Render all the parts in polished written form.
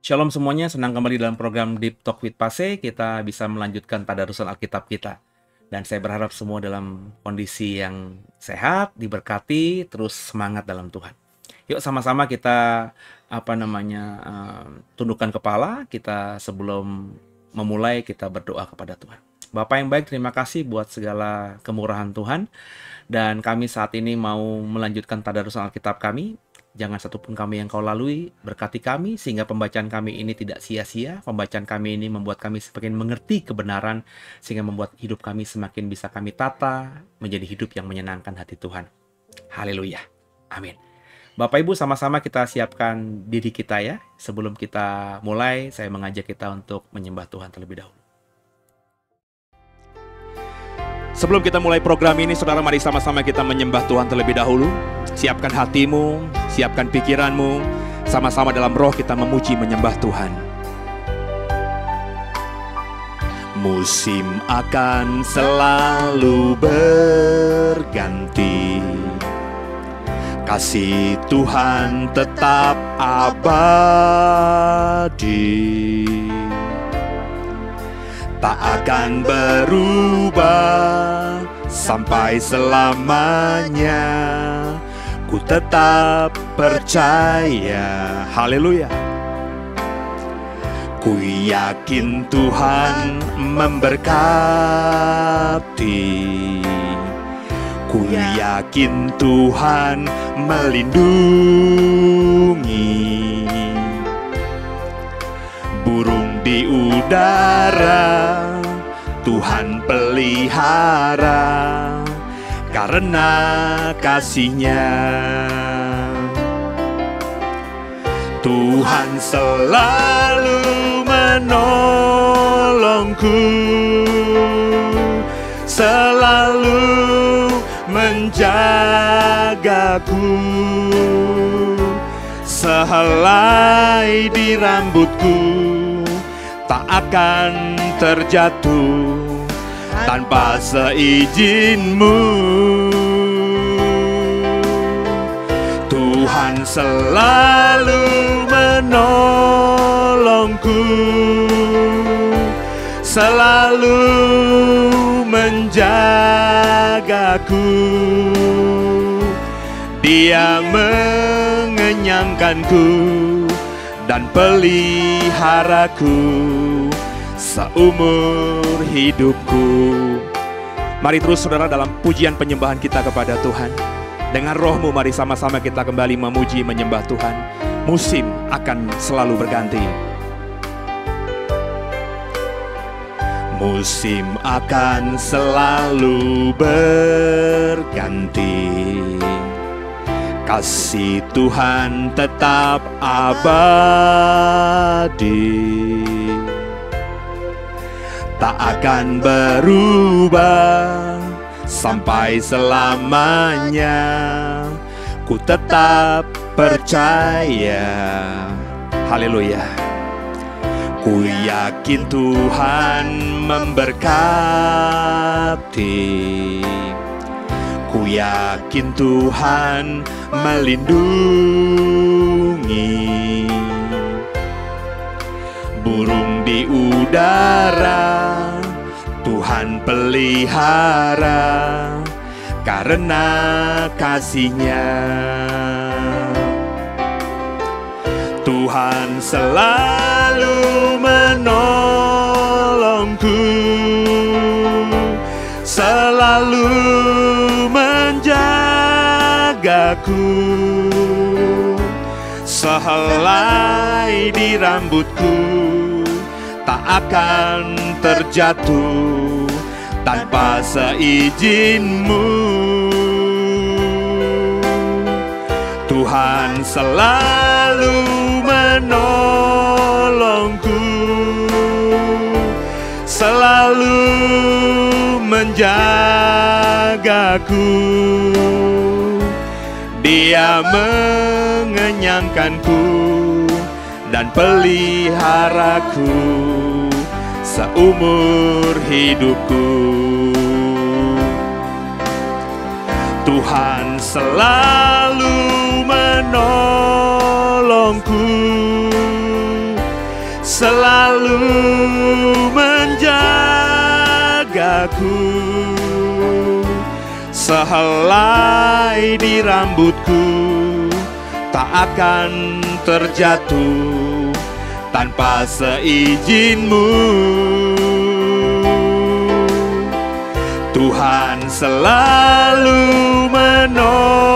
Shalom semuanya, senang kembali dalam program Deep Talk with Pase. Kita bisa melanjutkan tadarusan Alkitab kita. Dan saya berharap semua dalam kondisi yang sehat, diberkati, terus semangat dalam Tuhan. Yuk sama-sama kita tundukkan kepala, kita sebelum memulai kita berdoa kepada Tuhan. Bapak yang baik, terima kasih buat segala kemurahan Tuhan. Dan kami saat ini mau melanjutkan tadarusan Alkitab kami. Jangan satupun kami yang kau lalui, berkati kami sehingga pembacaan kami ini tidak sia-sia. Pembacaan kami ini membuat kami semakin mengerti kebenaran, sehingga membuat hidup kami semakin bisa kami tata menjadi hidup yang menyenangkan hati Tuhan. Haleluya. Amin. Bapak Ibu, sama-sama kita siapkan diri kita ya. Sebelum kita mulai, saya mengajak kita untuk menyembah Tuhan terlebih dahulu. Sebelum kita mulai program ini, saudara, mari sama-sama kita menyembah Tuhan terlebih dahulu. Siapkan hatimu, siapkan pikiranmu. Sama-sama dalam roh kita memuji menyembah Tuhan. Musim akan selalu berganti, kasih Tuhan tetap abadi, tak akan berubah sampai selamanya. Ku tetap percaya. Haleluya. Ku yakin Tuhan memberkati, ku yakin Tuhan melindungi. Burung di udara Tuhan pelihara karena kasih-Nya. Tuhan selalu menolongku, selalu menjagaku. Sehelai di rambutku tak akan terjatuh tanpa seizin-Mu. Tuhan selalu menolongku, selalu menjagaku. Dia mengenyangkanku dan peliharaku seumur hidupku. Mari terus saudara dalam pujian penyembahan kita kepada Tuhan. Dengan rohmu mari sama-sama kita kembali memuji menyembah Tuhan. Musim akan selalu berganti. Musim akan selalu berganti, kasih Tuhan tetap abadi, tak akan berubah sampai selamanya. ku tetap percaya. Haleluya. Ku yakin Tuhan memberkati, ku yakin Tuhan melindungi. Burung di udara Tuhan pelihara karena kasih-Nya. Tuhan selalu menolongku, selalu menjagaku. Sehelai di rambutku tak akan terjatuh tanpa seizin-Mu. Tuhan selalu menolongku, selalu menjagaku. Dia mengenyangkanku dan peliharaku seumur hidupku. Tuhan selalu menolongku, selalu menjagaku. Sehelai di rambutku tak akan terjatuh tanpa seizin-Mu. Tuhan selalu menolongku,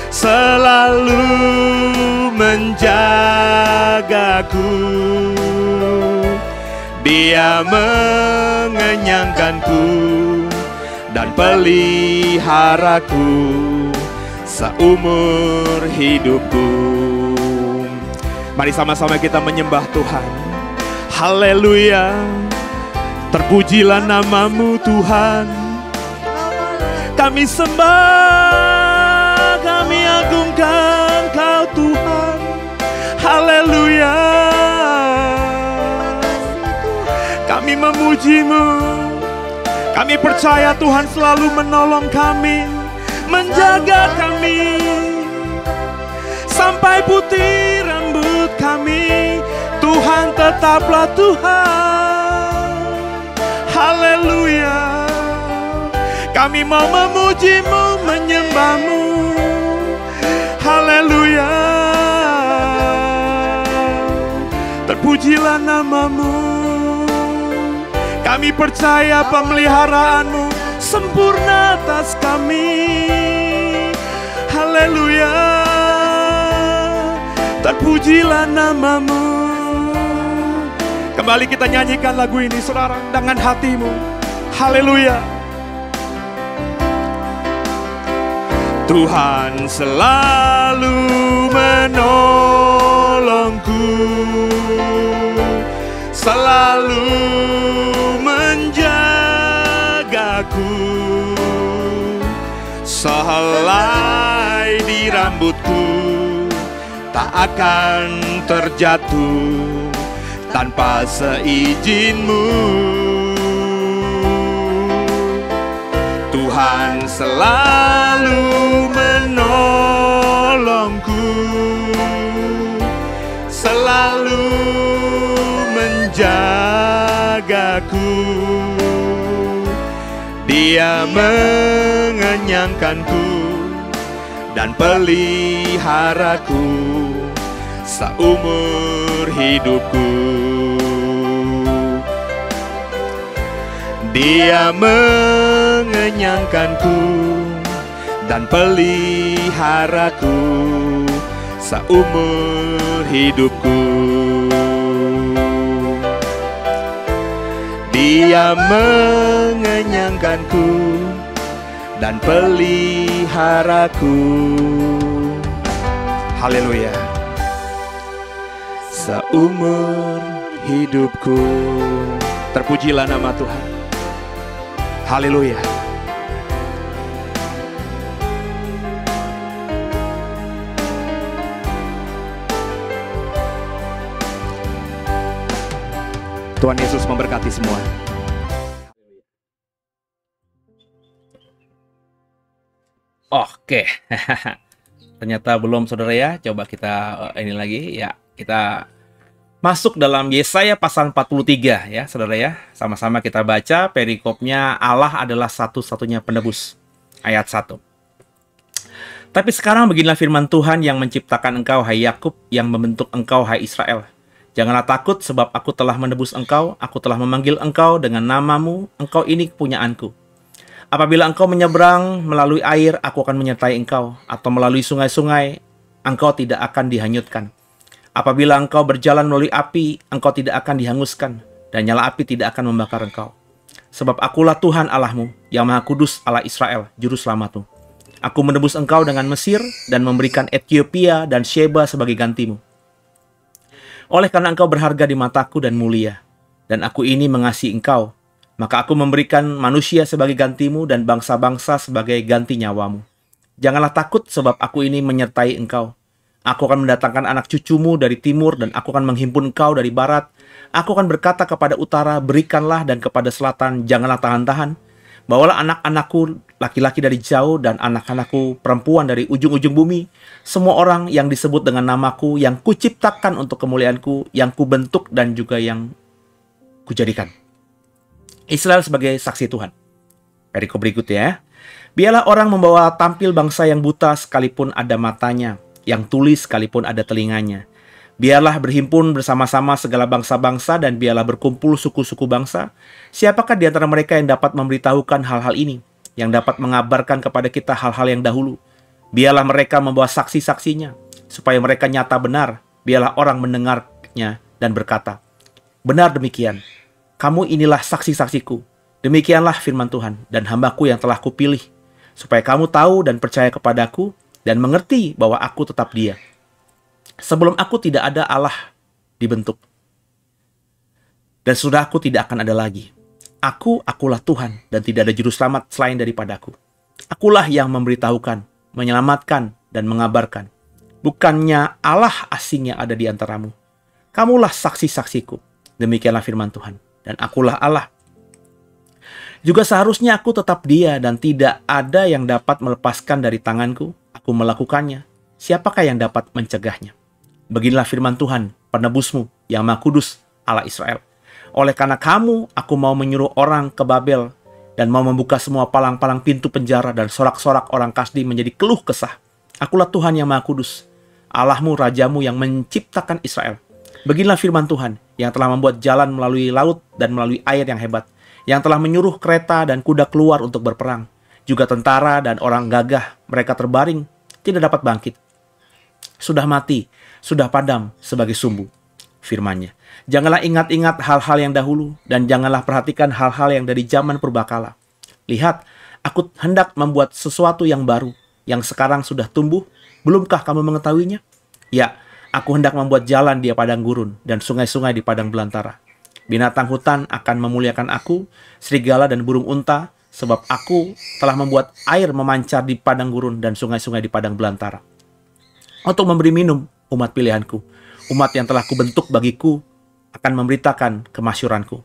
selalu menjagaku. Dia mengenyangkanku dan peliharaku seumur hidupku. Mari sama-sama kita menyembah Tuhan. Haleluya. Terpujilah nama-Mu Tuhan. Kami sembah, kami agungkan Kau Tuhan. Haleluya. Kami memuji-Mu. Kami percaya Tuhan selalu menolong kami, menjaga kami sampai putih rambut kami. Tuhan tetaplah Tuhan. Haleluya. Kami mau memuji-Mu, menyembah-Mu. Haleluya. Terpujilah nama-Mu. Kami percaya pemeliharaan-Mu sempurna atas kami. Haleluya. Terpujilah nama-Mu. Kembali kita nyanyikan lagu ini saudara dengan hatimu. Haleluya. Tuhan selalu menolongku, selalu menjagaku. Sehelai di rambutku tak akan terjatuh tanpa seizin-Mu. Tuhan selalu menolongku, selalu menjagaku. Dia mengenyangkanku dan peliharaku seumur hidupku. Dia mengenyangkanku dan peliharaku seumur hidupku. Dia mengenyangkanku dan peliharaku. Haleluya. Seumur hidupku. Terpujilah nama Tuhan. Haleluya. Tuhan Yesus memberkati semua. Oke. Ternyata belum, saudara ya. Coba kita ini lagi ya. Kita masuk dalam Yesaya pasal 43 ya, saudara ya. Sama-sama kita baca perikopnya. Allah adalah satu-satunya penebus. Ayat 1. Tapi sekarang beginilah firman Tuhan yang menciptakan engkau, hai Yakub, yang membentuk engkau, hai Israel. Janganlah takut, sebab aku telah menebus engkau, aku telah memanggil engkau dengan namamu, engkau ini kepunyaanku. Apabila engkau menyeberang melalui air, aku akan menyertai engkau, atau melalui sungai-sungai, engkau tidak akan dihanyutkan. Apabila engkau berjalan melalui api, engkau tidak akan dihanguskan, dan nyala api tidak akan membakar engkau. Sebab akulah Tuhan Allahmu, yang Maha Kudus Allah Israel, Juru Selamatmu. Aku menebus engkau dengan Mesir, dan memberikan Ethiopia dan Sheba sebagai gantimu. Oleh karena engkau berharga di mataku dan mulia, dan aku ini mengasihi engkau, maka aku memberikan manusia sebagai gantimu dan bangsa-bangsa sebagai ganti nyawamu. Janganlah takut, sebab aku ini menyertai engkau. Aku akan mendatangkan anak cucumu dari timur, dan aku akan menghimpun engkau dari barat. Aku akan berkata kepada utara, berikanlah, dan kepada selatan, janganlah tahan-tahan. Bawalah anak-anakku laki-laki dari jauh, dan anak-anakku perempuan dari ujung-ujung bumi. Semua orang yang disebut dengan namaku, yang kuciptakan untuk kemuliaanku, yang kubentuk dan juga yang kujadikan. Israel sebagai saksi Tuhan. Perikop berikutnya ya. Biarlah orang membawa tampil bangsa yang buta sekalipun ada matanya, yang tuli sekalipun ada telinganya. Biarlah berhimpun bersama-sama segala bangsa-bangsa, dan biarlah berkumpul suku-suku bangsa. Siapakah di antara mereka yang dapat memberitahukan hal-hal ini, yang dapat mengabarkan kepada kita hal-hal yang dahulu? Biarlah mereka membawa saksi-saksinya, supaya mereka nyata benar. Biarlah orang mendengarnya dan berkata, benar demikian. Kamu inilah saksi-saksiku. Demikianlah firman Tuhan, dan hambaku yang telah kupilih, supaya kamu tahu dan percaya kepadaku, dan mengerti bahwa aku tetap Dia. Sebelum aku tidak ada Allah dibentuk, dan sudah aku tidak akan ada lagi. Akulah Tuhan, dan tidak ada juru selamat selain daripadaku. Akulah yang memberitahukan, menyelamatkan, dan mengabarkan. Bukannya Allah asing yang ada di antaramu. Kamulah saksi-saksiku. Demikianlah firman Tuhan. Dan akulah Allah. Juga seharusnya aku tetap Dia, dan tidak ada yang dapat melepaskan dari tanganku. Aku melakukannya. Siapakah yang dapat mencegahnya? Beginilah firman Tuhan, penebusmu, yang Maha Kudus, Allah Israel. Oleh karena kamu, aku mau menyuruh orang ke Babel, dan mau membuka semua palang-palang pintu penjara, dan sorak-sorak orang Kasdi menjadi keluh kesah. Akulah Tuhan yang Maha Kudus, Allahmu, Rajamu yang menciptakan Israel. Beginilah firman Tuhan, yang telah membuat jalan melalui laut dan melalui air yang hebat, yang telah menyuruh kereta dan kuda keluar untuk berperang. Juga tentara dan orang gagah, mereka terbaring, tidak dapat bangkit. Sudah mati, sudah padam sebagai sumbu. Firman-Nya, janganlah ingat-ingat hal-hal yang dahulu, dan janganlah perhatikan hal-hal yang dari zaman purbakala. Lihat, aku hendak membuat sesuatu yang baru, yang sekarang sudah tumbuh. Belumkah kamu mengetahuinya? Ya, aku hendak membuat jalan di padang gurun, dan sungai-sungai di padang belantara. Binatang hutan akan memuliakan aku, serigala dan burung unta, sebab aku telah membuat air memancar di padang gurun dan sungai-sungai di padang belantara. Untuk memberi minum umat pilihanku, umat yang telah kubentuk bagiku, akan memberitakan kemasyuranku.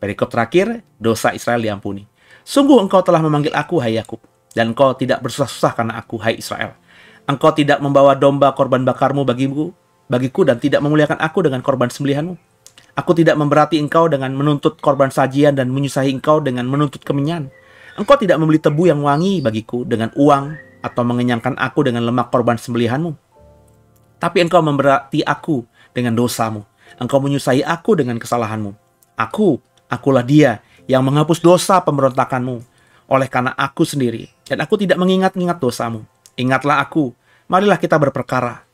Perikop terakhir, dosa Israel diampuni. Sungguh engkau telah memanggil aku, hai Yakub, dan engkau tidak bersusah-susah karena aku, hai Israel. Engkau tidak membawa domba korban bakarmu bagiku, dan tidak memuliakan aku dengan korban sembelihanmu. Aku tidak memberati engkau dengan menuntut korban sajian, dan menyusahi engkau dengan menuntut kemenyan. Engkau tidak membeli tebu yang wangi bagiku dengan uang, atau mengenyangkan aku dengan lemak korban sembelihanmu. Tapi engkau memberati aku dengan dosamu. Engkau menyusahi aku dengan kesalahanmu. Akulah Dia yang menghapus dosa pemberontakanmu. Oleh karena aku sendiri, dan aku tidak mengingat-ingat dosamu. Ingatlah aku, marilah kita berperkara.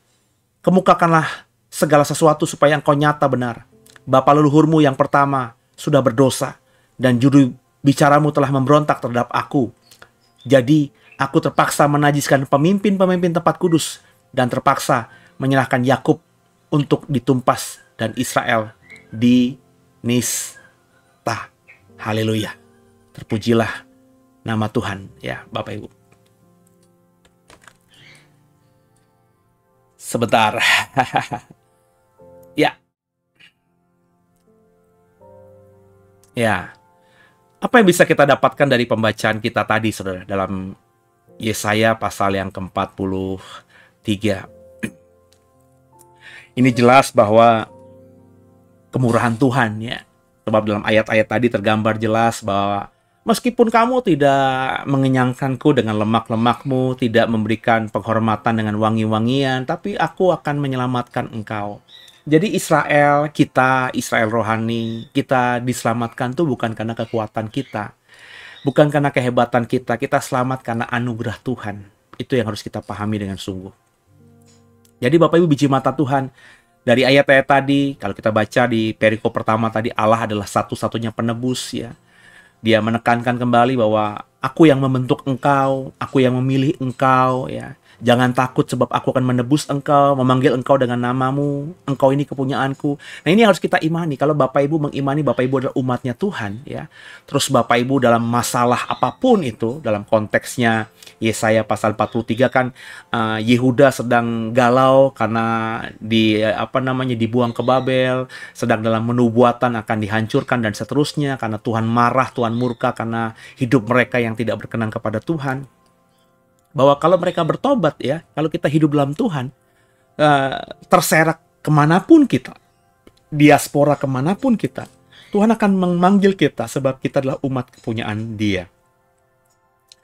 Kemukakanlah segala sesuatu supaya engkau nyata benar. Bapa leluhurmu yang pertama sudah berdosa, dan juru bicaramu telah memberontak terhadap aku. Jadi, aku terpaksa menajiskan pemimpin-pemimpin tempat kudus, dan terpaksa menyerahkan Yakub untuk ditumpas, dan Israel dinista. Haleluya. Terpujilah nama Tuhan, ya Bapak Ibu. Sebentar. Ya. Ya, apa yang bisa kita dapatkan dari pembacaan kita tadi, saudara, dalam Yesaya pasal yang ke-43? Ini jelas bahwa kemurahan Tuhan, ya. Sebab dalam ayat-ayat tadi tergambar jelas bahwa meskipun kamu tidak mengenyangkanku dengan lemak-lemakmu, tidak memberikan penghormatan dengan wangi-wangian, tapi aku akan menyelamatkan engkau. Jadi Israel, kita, Israel rohani, kita diselamatkan tuh bukan karena kekuatan kita, bukan karena kehebatan kita selamat karena anugerah Tuhan. Itu yang harus kita pahami dengan sungguh. Jadi Bapak Ibu biji mata Tuhan, dari ayat-ayat tadi, kalau kita baca di perikop pertama tadi, Allah adalah satu-satunya penebus, ya. Dia menekankan kembali bahwa aku yang membentuk engkau, aku yang memilih engkau, ya. Jangan takut sebab aku akan menebus engkau, memanggil engkau dengan namamu, engkau ini kepunyaanku. Nah, ini yang harus kita imani. Kalau Bapak Ibu mengimani Bapak Ibu adalah umatnya Tuhan, ya. Terus Bapak Ibu dalam masalah apapun itu, dalam konteksnya Yesaya pasal 43 kan, Yehuda sedang galau karena dibuang ke Babel, sedang dalam menubuatan akan dihancurkan dan seterusnya, karena Tuhan marah, Tuhan murka karena hidup mereka yang tidak berkenan kepada Tuhan. Bahwa kalau mereka bertobat, ya, kalau kita hidup dalam Tuhan, terserak kemanapun kita, diaspora kemanapun kita, Tuhan akan memanggil kita sebab kita adalah umat kepunyaan Dia.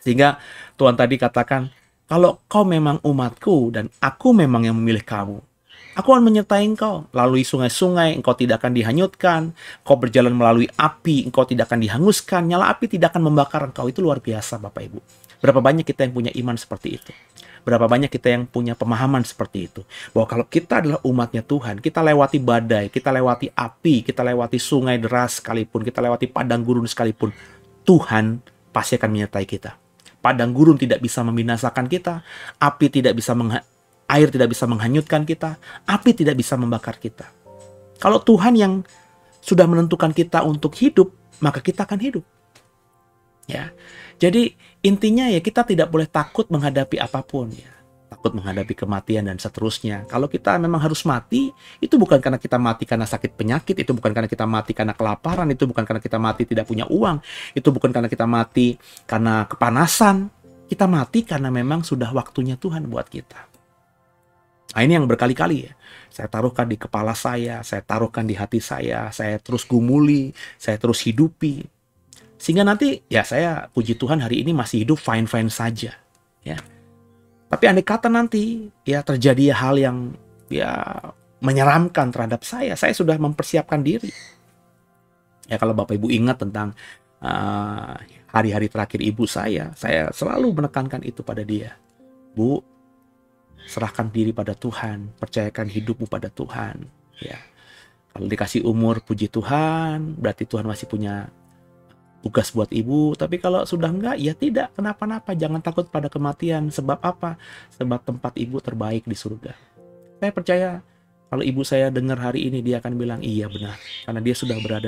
Sehingga Tuhan tadi katakan, kalau kau memang umatku dan aku memang yang memilih kamu, aku akan menyertai engkau. Lalui sungai-sungai, engkau tidak akan dihanyutkan. Kau berjalan melalui api, engkau tidak akan dihanguskan. Nyala api tidak akan membakar engkau. Itu luar biasa, Bapak Ibu. Berapa banyak kita yang punya iman seperti itu? Berapa banyak kita yang punya pemahaman seperti itu? Bahwa kalau kita adalah umatnya Tuhan, kita lewati badai, kita lewati api, kita lewati sungai deras sekalipun, kita lewati padang gurun sekalipun, Tuhan pasti akan menyertai kita. Padang gurun tidak bisa membinasakan kita, api tidak bisa air tidak bisa menghanyutkan kita, api tidak bisa membakar kita. Kalau Tuhan yang sudah menentukan kita untuk hidup, maka kita akan hidup. Ya. Jadi intinya ya kita tidak boleh takut menghadapi apapun, ya. Takut menghadapi kematian dan seterusnya. Kalau kita memang harus mati, itu bukan karena kita mati karena sakit penyakit, itu bukan karena kita mati karena kelaparan, itu bukan karena kita mati tidak punya uang, itu bukan karena kita mati karena kepanasan. Kita mati karena memang sudah waktunya Tuhan buat kita. Nah, ini yang berkali-kali, ya. Saya taruhkan di kepala saya taruhkan di hati saya terus gumuli, saya terus hidupi. Sehingga nanti, ya saya puji Tuhan hari ini masih hidup fine-fine saja, ya. Tapi andai kata nanti, ya terjadi hal yang, ya menyeramkan terhadap saya sudah mempersiapkan diri. Ya kalau Bapak Ibu ingat tentang hari-hari terakhir ibu saya selalu menekankan itu pada dia. Bu, serahkan diri pada Tuhan, percayakan hidupmu pada Tuhan, ya. Kalau dikasih umur, puji Tuhan, berarti Tuhan masih punya tugas buat ibu. Tapi kalau sudah enggak, ya tidak kenapa-napa. Jangan takut pada kematian. Sebab apa? Sebab tempat ibu terbaik di surga. Saya percaya kalau ibu saya dengar hari ini, dia akan bilang iya benar, karena dia sudah berada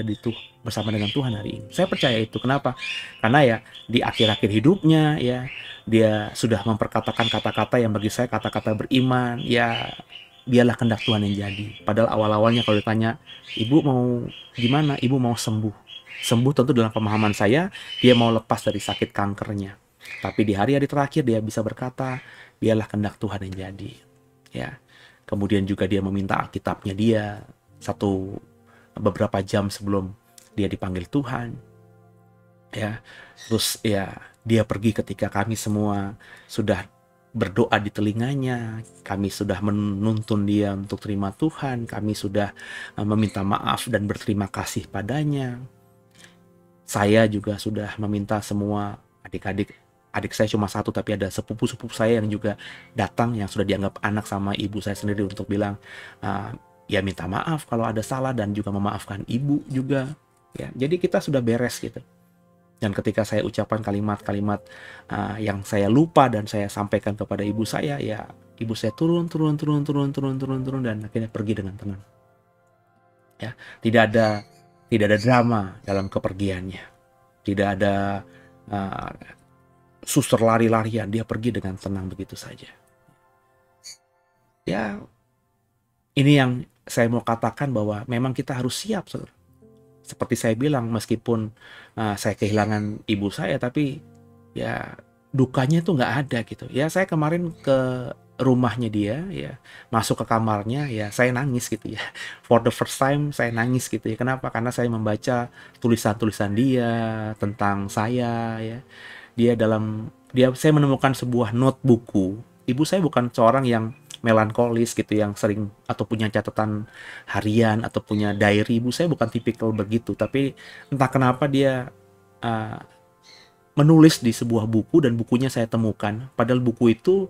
bersama dengan Tuhan hari ini. Saya percaya itu. Kenapa? Karena ya di akhir-akhir hidupnya, ya dia sudah memperkatakan kata-kata yang bagi saya kata-kata beriman. Ya biarlah kehendak Tuhan yang jadi. Padahal awal-awalnya kalau ditanya, ibu mau gimana? Ibu mau sembuh. Sembuh tentu dalam pemahaman saya, dia mau lepas dari sakit kankernya. Tapi di hari-hari terakhir dia bisa berkata, biarlah kehendak Tuhan yang jadi. Ya. Kemudian juga dia meminta Alkitabnya dia beberapa jam sebelum dia dipanggil Tuhan. Ya. Terus ya dia pergi ketika kami semua sudah berdoa di telinganya, kami sudah menuntun dia untuk terima Tuhan, kami sudah meminta maaf dan berterima kasih padanya. Saya juga sudah meminta semua adik saya cuma satu, tapi ada sepupu-sepupu saya yang juga datang, yang sudah dianggap anak sama ibu saya sendiri, untuk bilang ya minta maaf kalau ada salah dan juga memaafkan ibu juga, ya. Jadi kita sudah beres gitu. Dan ketika saya ucapkan kalimat-kalimat yang saya lupa dan saya sampaikan kepada ibu saya, ya ibu saya turun dan akhirnya pergi dengan tenang. Ya, tidak ada drama dalam kepergiannya. Tidak ada suster lari-larian. Dia pergi dengan tenang begitu saja. Ya, ini yang saya mau katakan bahwa memang kita harus siap, saudara. seperti saya bilang, meskipun saya kehilangan ibu saya, tapi ya dukanya itu nggak ada gitu. Ya saya kemarin ke rumahnya dia, ya masuk ke kamarnya, ya saya nangis gitu ya. For the first time saya nangis gitu ya. Kenapa? Karena saya membaca tulisan-tulisan dia tentang saya ya. Saya menemukan sebuah note buku. Ibu saya bukan seorang yang melankolis gitu, yang sering atau punya catatan harian atau punya diary. Ibu saya bukan tipikal begitu, tapi entah kenapa dia uh, menulis di sebuah buku, dan bukunya saya temukan. Padahal buku itu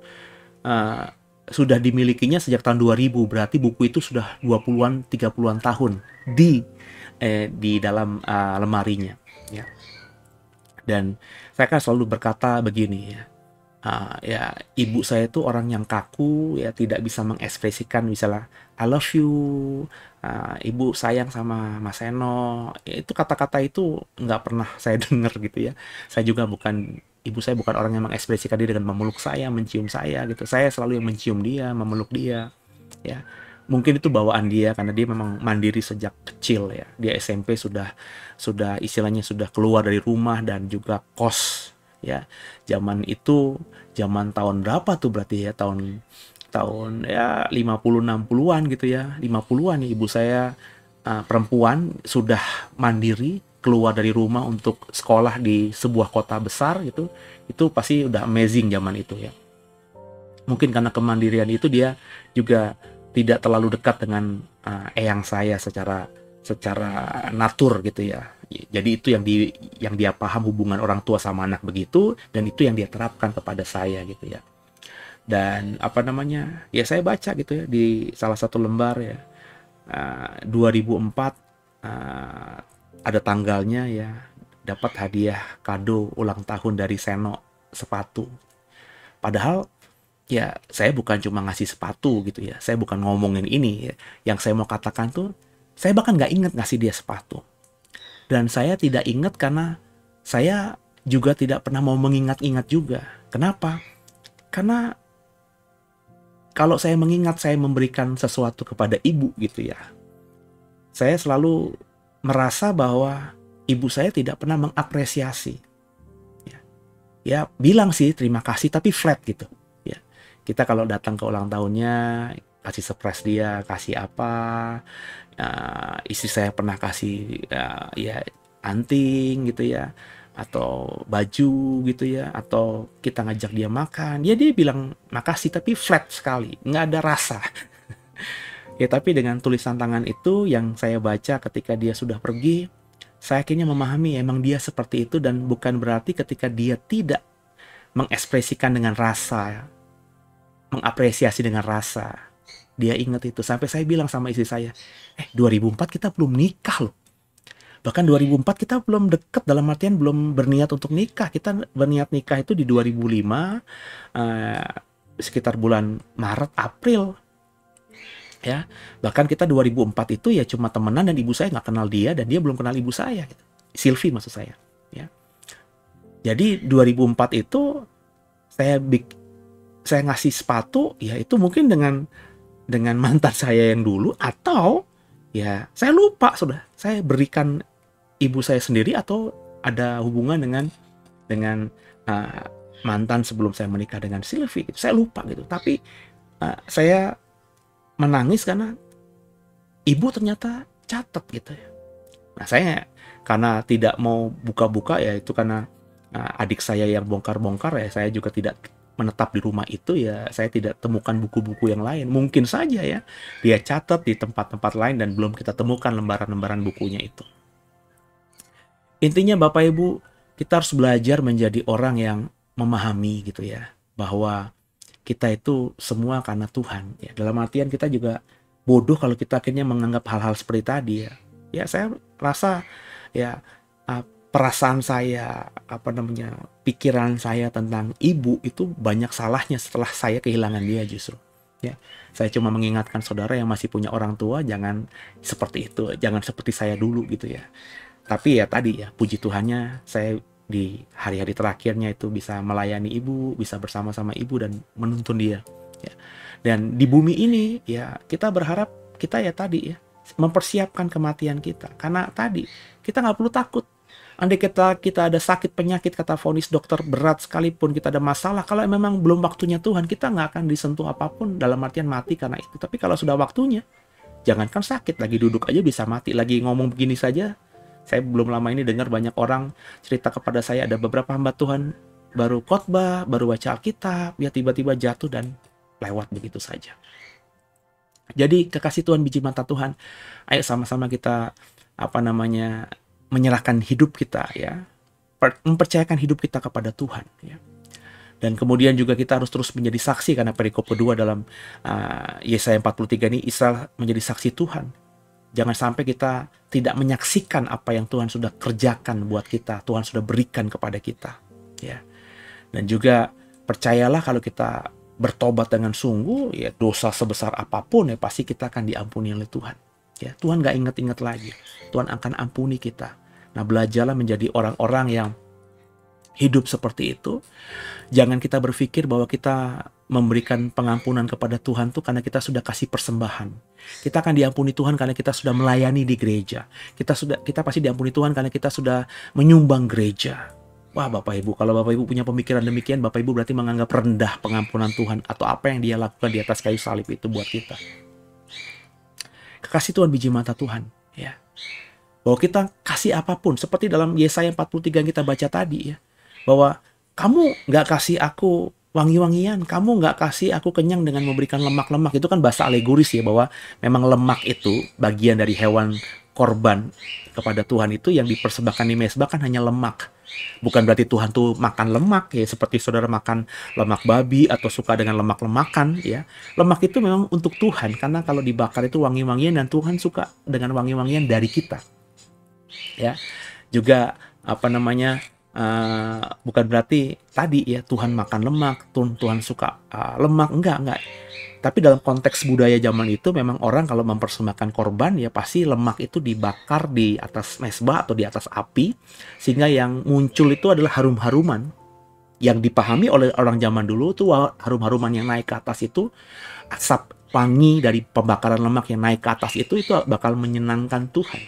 uh, sudah dimilikinya sejak tahun 2000, berarti buku itu sudah 20-an, 30-an tahun di dalam lemarinya ya. Dan saya kan selalu berkata begini ya, ya ibu saya itu orang yang kaku ya, tidak bisa mengekspresikan misalnya I love you, ibu sayang sama Mas Eno, ya, itu kata-kata itu nggak pernah saya dengar gitu ya. Ibu saya bukan orang yang mengekspresikan diri dengan memeluk saya, mencium saya gitu. Saya selalu yang mencium dia, memeluk dia ya. Mungkin itu bawaan dia karena dia memang mandiri sejak kecil ya. Dia SMP sudah istilahnya sudah keluar dari rumah dan juga kos ya. Zaman itu, zaman tahun berapa tuh berarti ya, tahun ya 50 60-an gitu ya. 50-an ya, ibu saya perempuan sudah mandiri keluar dari rumah untuk sekolah di sebuah kota besar gitu. Itu pasti udah amazing zaman itu ya. Mungkin karena kemandirian itu dia juga tidak terlalu dekat dengan eyang saya secara natur gitu ya. Jadi itu yang dia paham, hubungan orang tua sama anak begitu, dan itu yang dia terapkan kepada saya gitu ya. Dan apa namanya, ya saya baca gitu ya di salah satu lembar ya, 2004 ada tanggalnya ya, dapat hadiah kado ulang tahun dari Seno, sepatu. Padahal ya saya bukan cuma ngasih sepatu gitu ya, saya bukan ngomongin ini ya. Yang saya mau katakan tuh, saya bahkan nggak inget ngasih dia sepatu. Dan saya tidak ingat karena saya juga tidak pernah mau mengingat-ingat juga. Kenapa? Karena kalau saya mengingat saya memberikan sesuatu kepada ibu gitu ya, saya selalu merasa bahwa ibu saya tidak pernah mengapresiasi ya, bilang sih terima kasih tapi flat gitu. Kita kalau datang ke ulang tahunnya, kasih surprise dia, kasih apa, istri saya pernah kasih ya anting gitu ya, atau baju gitu ya, atau kita ngajak dia makan, dia bilang makasih tapi flat sekali, nggak ada rasa. Ya tapi dengan tulisan tangan itu yang saya baca ketika dia sudah pergi, saya akhirnya memahami emang dia seperti itu, dan bukan berarti ketika dia tidak mengekspresikan dengan rasa, mengapresiasi dengan rasa, dia ingat itu. Sampai saya bilang sama istri saya, 2004 kita belum nikah loh. Bahkan 2004 kita belum deket, dalam artian belum berniat untuk nikah. Kita berniat nikah itu di 2005, sekitar bulan Maret, April. Ya, bahkan kita 2004 itu ya cuma temenan, dan ibu saya nggak kenal dia, dan dia belum kenal ibu saya. Gitu. Sylvie maksud saya. Ya. Jadi 2004 itu saya ngasih sepatu, ya itu mungkin dengan mantan saya yang dulu, atau ya saya lupa sudah saya berikan ibu saya sendiri, atau ada hubungan dengan mantan sebelum saya menikah dengan Sylvie gitu. Saya lupa gitu, tapi saya menangis karena ibu ternyata catat gitu ya. Nah saya karena tidak mau buka-buka ya, itu karena adik saya yang bongkar-bongkar ya, saya juga tidak menetap di rumah itu ya, saya tidak temukan buku-buku yang lain. Mungkin saja ya dia catat di tempat-tempat lain dan belum kita temukan lembaran-lembaran bukunya itu. Intinya Bapak Ibu, kita harus belajar menjadi orang yang memahami gitu ya, bahwa kita itu semua karena Tuhan ya. Dalam artian kita juga bodoh kalau kita akhirnya menganggap hal-hal seperti tadi ya. Ya saya rasa ya perasaan saya, pikiran saya tentang ibu itu banyak salahnya setelah saya kehilangan dia justru. Ya, saya cuma mengingatkan saudara yang masih punya orang tua, jangan seperti itu, jangan seperti saya dulu gitu ya. Tapi ya tadi ya, puji Tuhannya saya di hari-hari terakhirnya itu bisa melayani ibu, bisa bersama-sama ibu dan menuntun dia. Ya. Dan di bumi ini ya kita berharap kita ya tadi ya, mempersiapkan kematian kita. Karena tadi, kita nggak perlu takut. Andai kita ada sakit penyakit, kata vonis dokter berat sekalipun, kita ada masalah, kalau memang belum waktunya Tuhan, kita nggak akan disentuh apapun dalam artian mati karena itu. Tapi kalau sudah waktunya, jangankan sakit, lagi duduk aja bisa mati. Lagi ngomong begini saja, saya belum lama ini dengar banyak orang cerita kepada saya, ada beberapa hamba Tuhan baru khotbah, baru baca Alkitab, ya tiba-tiba jatuh dan lewat begitu saja. Jadi kekasih Tuhan, biji mata Tuhan, ayo sama-sama kita menyerahkan hidup kita, ya, mempercayakan hidup kita kepada Tuhan, ya. Dan kemudian juga kita harus terus menjadi saksi, karena perikop kedua dalam Yesaya 43 ini, Israel menjadi saksi Tuhan. Jangan sampai kita tidak menyaksikan apa yang Tuhan sudah kerjakan buat kita, Tuhan sudah berikan kepada kita, ya. Dan juga percayalah kalau kita bertobat dengan sungguh, ya dosa sebesar apapun, ya pasti kita akan diampuni oleh Tuhan. Ya, Tuhan gak ingat-ingat lagi. Tuhan akan ampuni kita. Nah, belajarlah menjadi orang-orang yang hidup seperti itu. Jangan kita berpikir bahwa kita memberikan pengampunan kepada Tuhan tuh karena kita sudah kasih persembahan. Kita akan diampuni Tuhan karena kita sudah melayani di gereja. Kita pasti diampuni Tuhan karena kita sudah menyumbang gereja. Wah, Bapak Ibu, kalau Bapak Ibu punya pemikiran demikian, Bapak Ibu berarti menganggap rendah pengampunan Tuhan atau apa yang Dia lakukan di atas kayu salib itu buat kita. Kekasih Tuhan, biji mata Tuhan, ya. Bahwa kita kasih apapun, seperti dalam Yesaya 43 yang kita baca tadi, ya. Bahwa kamu nggak kasih aku wangi-wangian, kamu nggak kasih aku kenyang dengan memberikan lemak-lemak. Itu kan bahasa alegoris, ya, bahwa memang lemak itu bagian dari hewan korban kepada Tuhan itu yang dipersembahkan di mezbah kan hanya lemak. Bukan berarti Tuhan tuh makan lemak, ya, seperti saudara makan lemak babi atau suka dengan lemak-lemakan, ya. Lemak itu memang untuk Tuhan, karena kalau dibakar itu wangi-wangian dan Tuhan suka dengan wangi-wangian dari kita. Ya. Juga bukan berarti tadi, ya, Tuhan makan lemak, Tuhan suka lemak, enggak. Tapi dalam konteks budaya zaman itu memang orang kalau mempersembahkan korban, ya pasti lemak itu dibakar di atas mezbah atau di atas api, sehingga yang muncul itu adalah harum-haruman. Yang dipahami oleh orang zaman dulu tuh harum-haruman yang naik ke atas itu, asap wangi dari pembakaran lemak yang naik ke atas itu bakal menyenangkan Tuhan.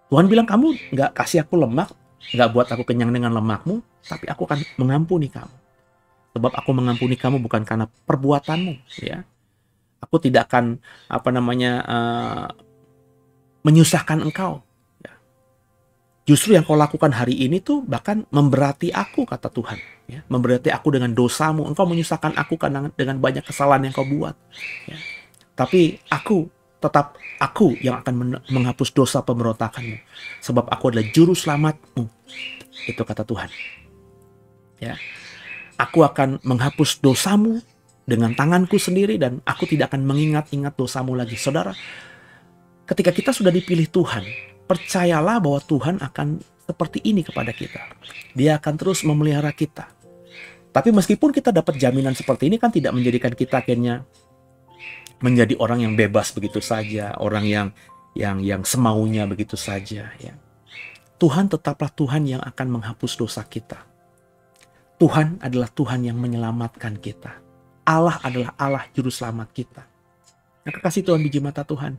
Tuhan bilang, kamu nggak kasih aku lemak, nggak buat aku kenyang dengan lemakmu, tapi aku akan mengampuni kamu. Sebab aku mengampuni kamu bukan karena perbuatanmu, ya. Aku tidak akan menyusahkan engkau. Ya. Justru yang kau lakukan hari ini tuh bahkan memberati aku, kata Tuhan. Ya. Memberati aku dengan dosamu. Engkau menyusahkan aku dengan banyak kesalahan yang kau buat. Ya. Tapi tetap aku yang akan menghapus dosa pemberontakanmu. Sebab aku adalah juru selamatmu. Itu kata Tuhan. Ya. Aku akan menghapus dosamu dengan tanganku sendiri dan aku tidak akan mengingat-ingat dosamu lagi. Saudara, ketika kita sudah dipilih Tuhan, percayalah bahwa Tuhan akan seperti ini kepada kita. Dia akan terus memelihara kita. Tapi meskipun kita dapat jaminan seperti ini, kan tidak menjadikan kita akhirnya menjadi orang yang bebas begitu saja, orang yang semaunya begitu saja, ya. Tuhan tetaplah Tuhan yang akan menghapus dosa kita. Tuhan adalah Tuhan yang menyelamatkan kita. Allah adalah Allah juru selamat kita. Nah, kekasih Tuhan, biji mata Tuhan,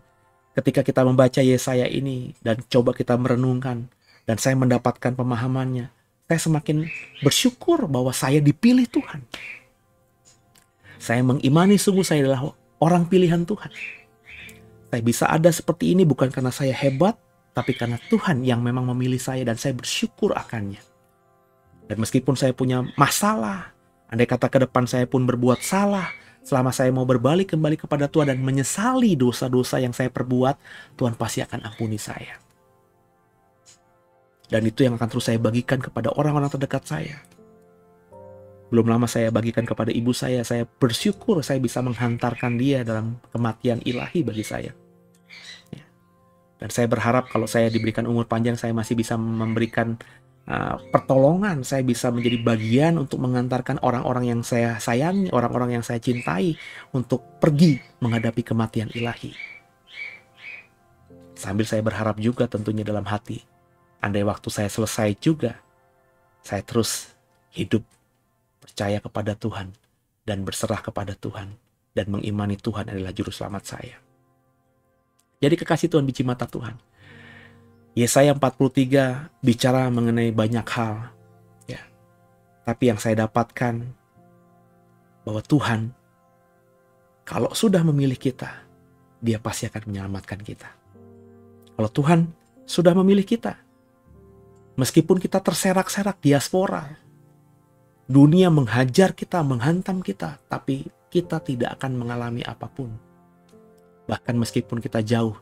ketika kita membaca Yesaya ini dan coba kita merenungkan dan saya mendapatkan pemahamannya, saya semakin bersyukur bahwa saya dipilih Tuhan. Saya mengimani sungguh saya adalah orang pilihan Tuhan. Saya bisa ada seperti ini bukan karena saya hebat, tapi karena Tuhan yang memang memilih saya dan saya bersyukur akannya. Dan meskipun saya punya masalah, andai kata ke depan saya pun berbuat salah, selama saya mau berbalik kembali kepada Tuhan dan menyesali dosa-dosa yang saya perbuat, Tuhan pasti akan ampuni saya. Dan itu yang akan terus saya bagikan kepada orang-orang terdekat saya. Belum lama saya bagikan kepada ibu saya bersyukur saya bisa menghantarkan dia dalam kematian ilahi bagi saya. Dan saya berharap kalau saya diberikan umur panjang, saya masih bisa memberikan pertolongan, saya bisa menjadi bagian untuk mengantarkan orang-orang yang saya sayangi, orang-orang yang saya cintai untuk pergi menghadapi kematian ilahi. Sambil saya berharap juga tentunya dalam hati, andai waktu saya selesai juga, saya terus hidup percaya kepada Tuhan dan berserah kepada Tuhan dan mengimani Tuhan adalah juru selamat saya. Jadi kekasih Tuhan, biji mata Tuhan, Yesaya 43 bicara mengenai banyak hal, ya. Tapi yang saya dapatkan bahwa Tuhan kalau sudah memilih kita, Dia pasti akan menyelamatkan kita. Kalau Tuhan sudah memilih kita, meskipun kita terserak-serak diaspora, dunia menghajar kita, menghantam kita, tapi kita tidak akan mengalami apapun. Bahkan meskipun kita jauh,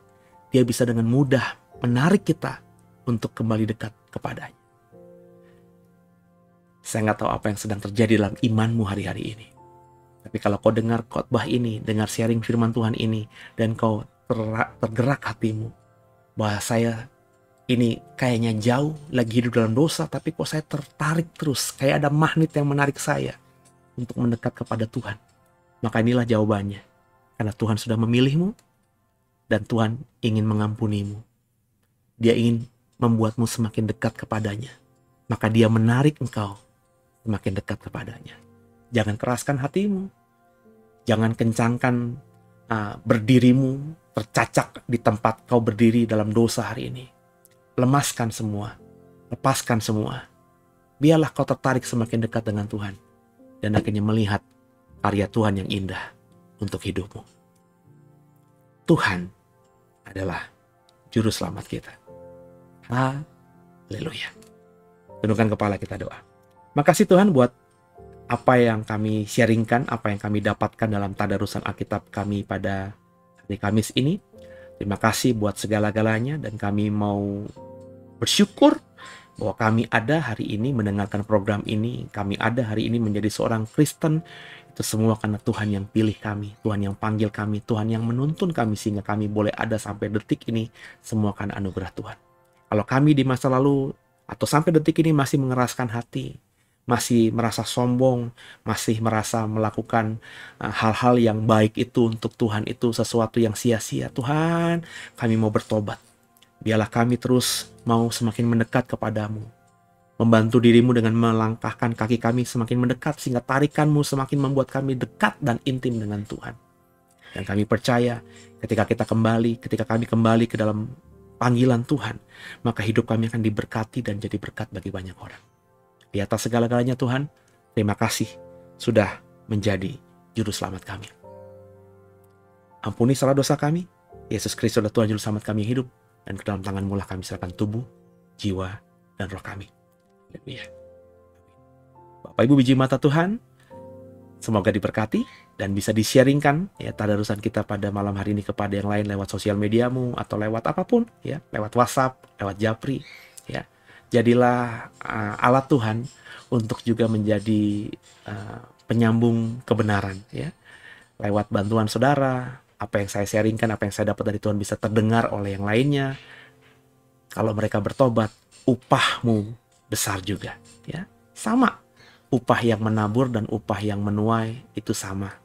Dia bisa dengan mudah menarik kita untuk kembali dekat kepadanya. Saya nggak tahu apa yang sedang terjadi dalam imanmu hari-hari ini. Tapi kalau kau dengar khotbah ini, dengar sharing firman Tuhan ini, dan kau tergerak hatimu, bahwa saya ini kayaknya jauh, lagi hidup dalam dosa, tapi kok saya tertarik terus, kayak ada magnet yang menarik saya untuk mendekat kepada Tuhan. Maka inilah jawabannya. Karena Tuhan sudah memilihmu, dan Tuhan ingin mengampunimu. Dia ingin membuatmu semakin dekat kepadanya. Maka Dia menarik engkau semakin dekat kepadanya. Jangan keraskan hatimu. Jangan kencangkan berdirimu tercacak di tempat kau berdiri dalam dosa hari ini. Lemaskan semua. Lepaskan semua. Biarlah kau tertarik semakin dekat dengan Tuhan. Dan akhirnya melihat karya Tuhan yang indah untuk hidupmu. Tuhan adalah juru selamat kita. Haleluya. Tundukkan kepala, kita doa. Makasih Tuhan buat apa yang kami sharingkan, apa yang kami dapatkan dalam tadarusan Alkitab kami pada hari Kamis ini. Terima kasih buat segala-galanya, dan kami mau bersyukur bahwa kami ada hari ini mendengarkan program ini. Kami ada hari ini menjadi seorang Kristen. Itu semua karena Tuhan yang pilih kami, Tuhan yang panggil kami, Tuhan yang menuntun kami sehingga kami boleh ada sampai detik ini. Semua karena anugerah Tuhan. Kalau kami di masa lalu atau sampai detik ini masih mengeraskan hati, masih merasa sombong, masih merasa melakukan hal-hal yang baik itu untuk Tuhan itu sesuatu yang sia-sia, Tuhan, kami mau bertobat. Biarlah kami terus mau semakin mendekat kepadamu, membantu dirimu dengan melangkahkan kaki kami semakin mendekat, sehingga tarikanmu semakin membuat kami dekat dan intim dengan Tuhan. Dan kami percaya ketika kami kembali ke dalam panggilan Tuhan, maka hidup kami akan diberkati dan jadi berkat bagi banyak orang. Di atas segala-galanya Tuhan, terima kasih sudah menjadi juru selamat kami. Ampuni salah dosa kami, Yesus Kristus adalah Tuhan juru selamat kami yang hidup, dan ke dalam tangan-Mu lah kami serahkan tubuh, jiwa, dan roh kami. Haleluya. Bapak Ibu biji mata Tuhan, semoga diberkati dan bisa di-sharingkan ya tadarusan kita pada malam hari ini kepada yang lain lewat sosial mediamu atau lewat apapun ya, lewat WhatsApp, lewat Japri ya. Jadilah alat Tuhan untuk juga menjadi penyambung kebenaran ya. Lewat bantuan saudara, apa yang saya sharingkan, apa yang saya dapat dari Tuhan bisa terdengar oleh yang lainnya. Kalau mereka bertobat, upahmu besar juga ya. Sama, upah yang menabur dan upah yang menuai itu sama.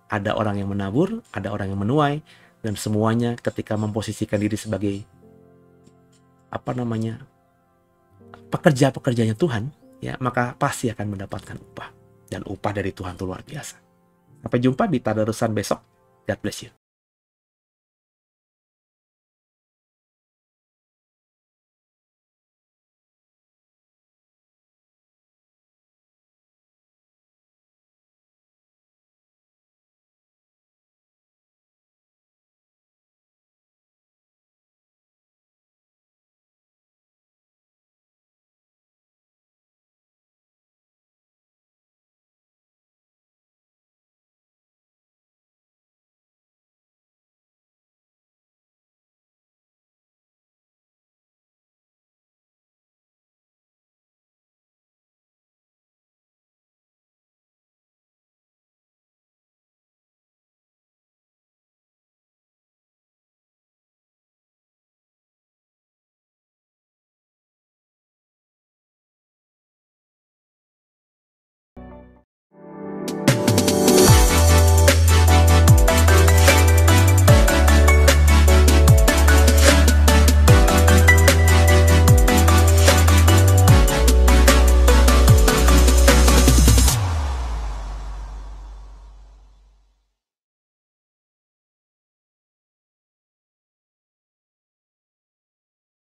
Ada orang yang menabur, ada orang yang menuai, dan semuanya ketika memposisikan diri sebagai pekerja-pekerjanya Tuhan ya, maka pasti akan mendapatkan upah. Dan upah dari Tuhan itu luar biasa. Sampai jumpa di tadarusan besok. God bless you.